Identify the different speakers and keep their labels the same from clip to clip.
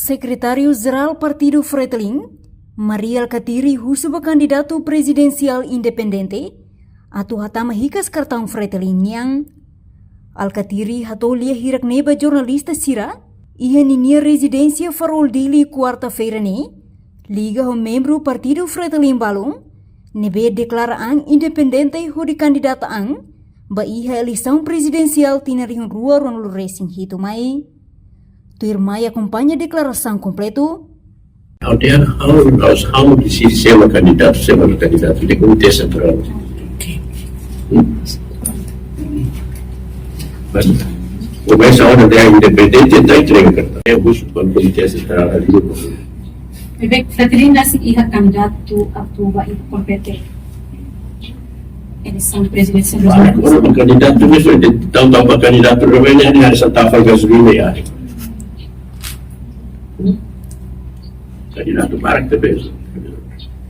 Speaker 1: Secretário-Geral Partido Fretilin, Maria Alcatiri, husuba candidato presidencial independente, atu hatama hikas kartang Fretilin yang Alcatiri hatolia hirak neba jornalista sira, ia ninia residência farol dili quarta-feira ne, liga ho membro Partido Fretilin balong, nebe deklara ang independente ho di kandidata ang, ba iha eleição presidencial tinarihon rua ronlo racing hito mai. Tuir mai acompanha a declaração completo.
Speaker 2: How decide ser uma candidato de comitê central. Mas começa a hora de independente da entrega. É busco para o comitê central ali.
Speaker 3: Fretilin nasi iha candidato atuba iha compete. Eleição presidencial.
Speaker 2: Agora o candidato mesmo então dá para candidato realmente a essa tafa gasolina ya. Candidato barak terbeza.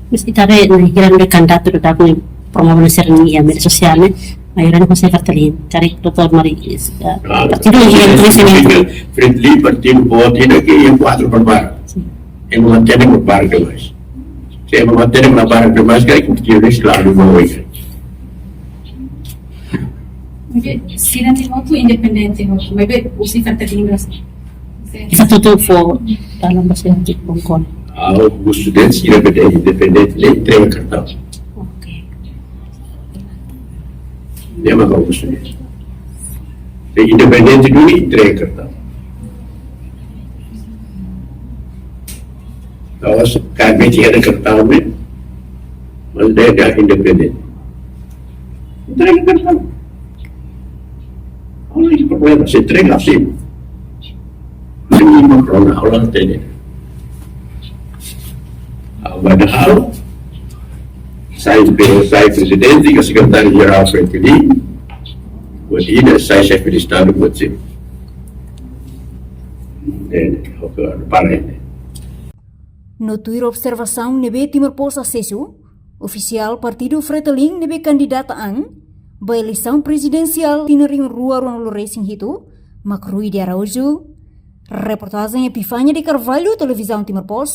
Speaker 4: Mesti tare nahiran de candidato do dago promover serni ya media sosial mayoran José Fretilin cari Dr. Mari partido yang presiden
Speaker 2: Fretilin partido buat ini que yang 4 perbar yang mantém perbar demais se mantém perbar demais que partido selalu mau ini
Speaker 3: Sira di moto independente maybe usi Fretilin
Speaker 4: kita tutup for dalam bahasa Inggris bongkol.
Speaker 2: O estudante independente nem entrega cartão. Nem marcar o estudante. Independente não entrega cartão. Kalau kami tidak ada cartão mesmo, mas dia ada independente. Entrega cartão. Olha esse problema, se entrega assim. Ini corona orang tadi. Padahal saya presidente e secretário-geral Fretilin, buat ini saya chefe de estado buat sini.
Speaker 1: No Twitter observação nebe Timor-Poste acesso, oficial Partido Fretilin nebe candidata ang, ba eleição presidencial tinaring rua ronlo racing hito, Macrui de Araújo. Reportagem Epifânia de Carvalho, Televisão Timor-Poste.